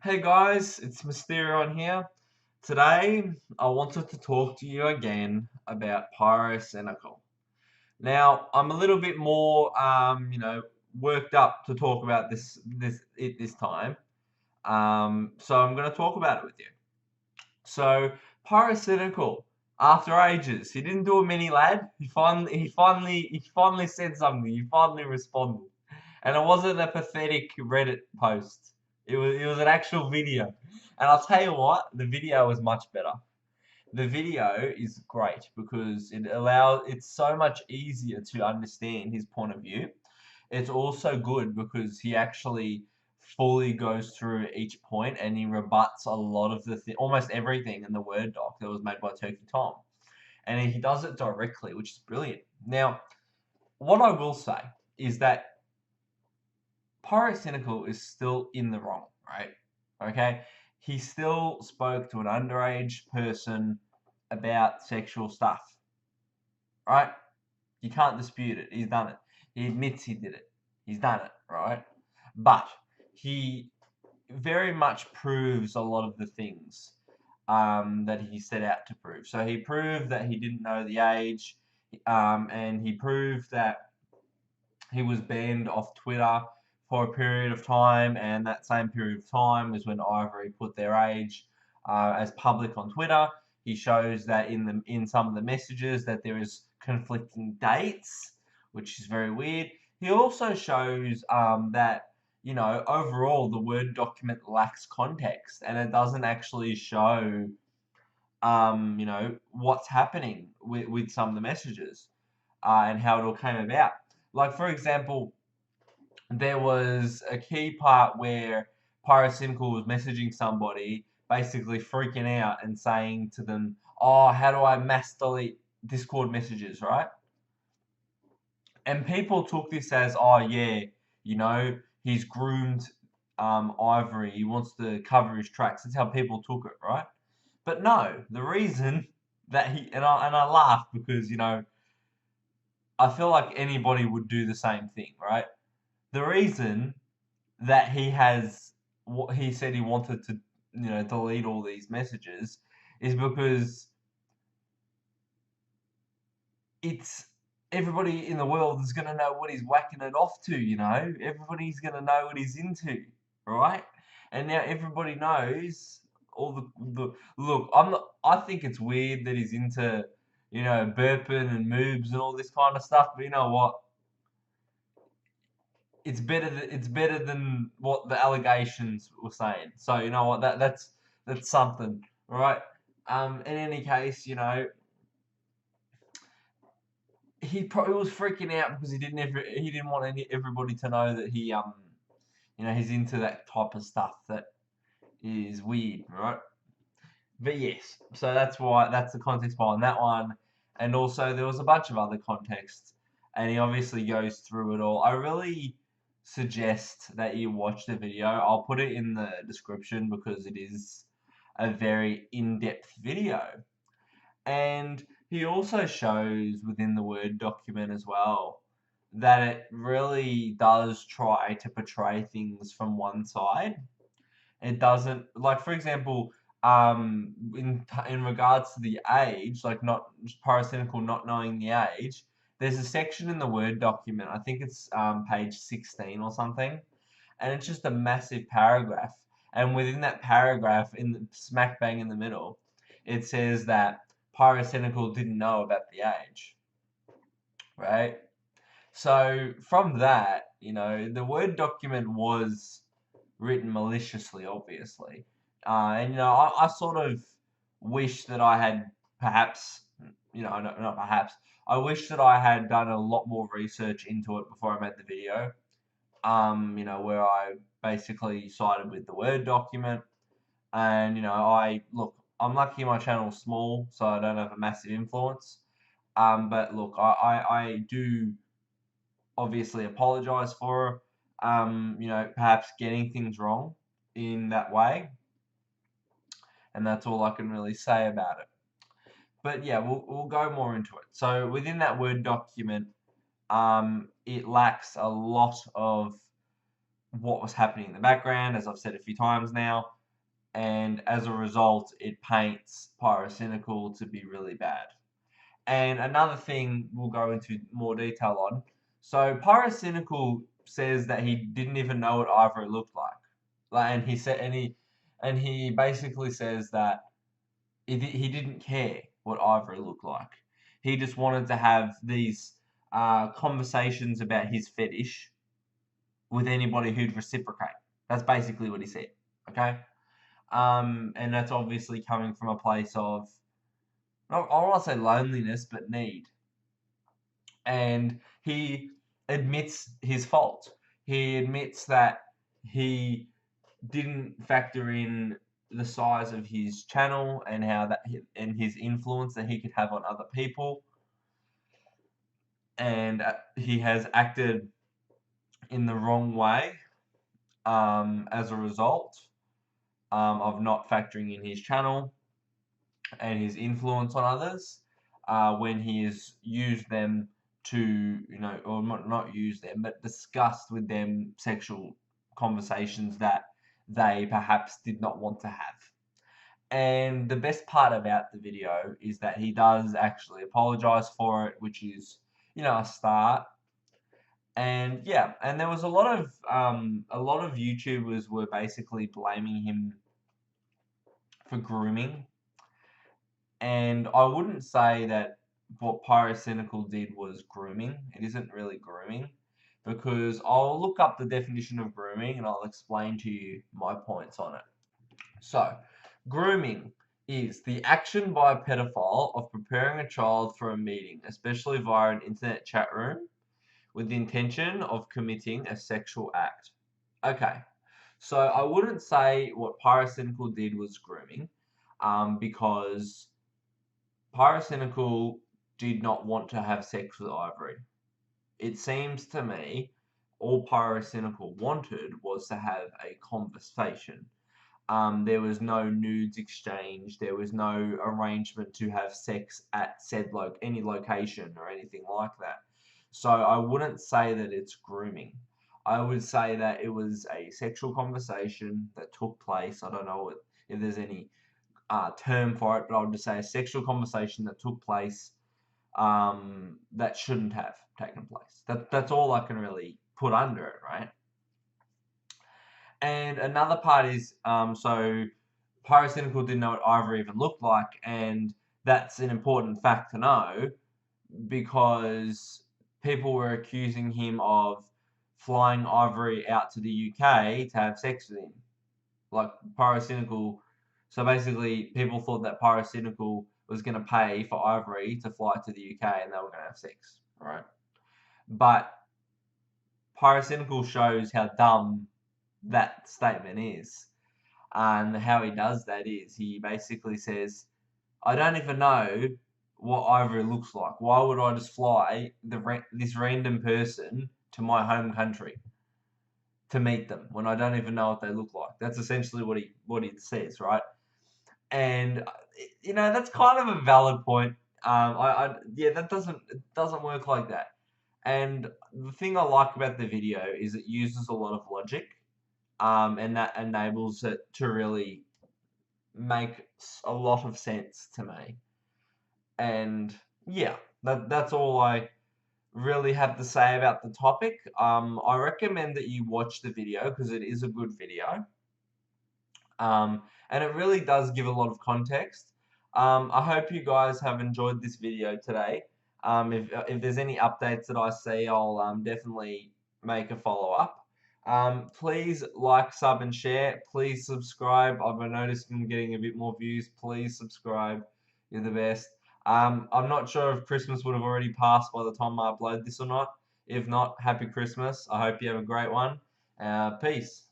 Hey guys, it's Mysterion here. Today, I wanted to talk to you again about Pyrocynical. Now, I'm a little bit more, worked up to talk about this time. So I'm going to talk about it with you. So, Pyrocynical, after ages, he didn't do a mini lad. He finally said something. He finally responded, and it wasn't a pathetic Reddit post. It was an actual video, and I'll tell you what, the video was much better. The video is great because it's so much easier to understand his point of view. It's also good because he actually fully goes through each point and he rebuts a lot of almost everything in the Word doc that was made by Turkey Tom. And he does it directly, which is brilliant. Now, what I will say is that Pyrocynical is still in the wrong, right? Okay? He still spoke to an underage person about sexual stuff, right? You can't dispute it. He's done it. He admits he did it. He's done it, right? But he very much proves a lot of the things that he set out to prove. So he proved that he didn't know the age, and he proved that he was banned off Twitter for a period of time, and that same period of time was when Ivory put their age as public on Twitter. He shows that in some of the messages that there is conflicting dates, which is very weird. He also shows that overall the Word document lacks context and it doesn't actually show what's happening with some of the messages and how it all came about. Like, for example, there was a key part where Pyrocynical was messaging somebody, basically freaking out and saying to them, "Oh, how do I mass delete Discord messages?" Right? And people took this as, "Oh yeah, he's groomed Ivory. He wants to cover his tracks." That's how people took it, right? But no, the reason that he, and I laugh because I feel like anybody would do the same thing, right? The reason that he has what he said he wanted to delete all these messages is because it's everybody in the world is going to know what he's whacking it off to. Everybody's going to know what he's into, right? And now everybody knows all the look. I think it's weird that he's into burping and moobs and all this kind of stuff, but you know what, it's better than what the allegations were saying. So you know what, that's something, right? In any case, he probably was freaking out because he didn't want everybody to know that he's into that type of stuff that is weird, right? But yes, so that's the context behind that one, and also there was a bunch of other contexts, and he obviously goes through it all. I really suggest that you watch the video. I'll put it in the description because it is a very in-depth video, and he also shows within the Word document as well that it really does try to portray things from one side. It doesn't, like, for example, in regards to the age, like not Pyrocynical not knowing the age. There's a section in the Word document. I think it's page 16 or something, and it's just a massive paragraph. And within that paragraph, in the smack bang in the middle, it says that Pyrocynical didn't know about the age, right? So from that, the Word document was written maliciously, obviously. And I sort of wish that I had perhaps, not perhaps, I wish that I had done a lot more research into it before I made the video. Where I basically sided with the Word document. And, I'm lucky my channel's small, so I don't have a massive influence. But look, I do obviously apologize for, perhaps getting things wrong in that way, and that's all I can really say about it. But yeah, we'll go more into it. So within that Word document, it lacks a lot of what was happening in the background, as I've said a few times now, and as a result, it paints Pyrocynical to be really bad. And another thing we'll go into more detail on. So Pyrocynical says that he didn't even know what Ivory looked like. And he said, and he basically says that he didn't care what Ivory looked like. He just wanted to have these conversations about his fetish with anybody who'd reciprocate. That's basically what he said. Okay, and that's obviously coming from a place of, I don't want to say loneliness, but need. And he admits his fault. He admits that he didn't factor in the size of his channel and how that and his influence that he could have on other people, and he has acted in the wrong way as a result of not factoring in his channel and his influence on others when he has used them to, or not use them, but discussed with them sexual conversations that they perhaps did not want to have. And the best part about the video is that he does actually apologize for it, which is, a start. And yeah, and there was a lot of YouTubers were basically blaming him for grooming. And I wouldn't say that what Pyrocynical did was grooming. It isn't really grooming, because I'll look up the definition of grooming and I'll explain to you my points on it. So, grooming is the action by a pedophile of preparing a child for a meeting, especially via an internet chat room, with the intention of committing a sexual act. Okay, so I wouldn't say what Pyrocynical did was grooming, because Pyrocynical did not want to have sex with Ivory. It seems to me all Pyrocynical wanted was to have a conversation. There was no nudes exchange. There was no arrangement to have sex at said any location or anything like that. So I wouldn't say that it's grooming. I would say that it was a sexual conversation that took place. I don't know if there's any term for it, but I would just say a sexual conversation that took place that shouldn't have taken place. That's all I can really put under it, right? And another part is, so Pyrocynical didn't know what Ivory even looked like, and that's an important fact to know, because people were accusing him of flying Ivory out to the UK to have sex with him. Like Pyrocynical, so basically people thought that Pyrocynical was going to pay for Ivory to fly to the UK and they were going to have sex, right? But Pyrocynical shows how dumb that statement is. And how he does that is he basically says, I don't even know what Ivory looks like. Why would I just fly this random person to my home country to meet them when I don't even know what they look like? That's essentially what he says, right? And that's kind of a valid point. Yeah, it doesn't work like that. And the thing I like about the video is it uses a lot of logic, and that enables it to really make a lot of sense to me. And yeah, that's all I really have to say about the topic. I recommend that you watch the video because it is a good video. And it really does give a lot of context. I hope you guys have enjoyed this video today. If there's any updates that I see, I'll definitely make a follow-up. Please like, sub, and share. Please subscribe. I've noticed I'm getting a bit more views. Please subscribe. You're the best. I'm not sure if Christmas would have already passed by the time I upload this or not. If not, happy Christmas. I hope you have a great one. Peace.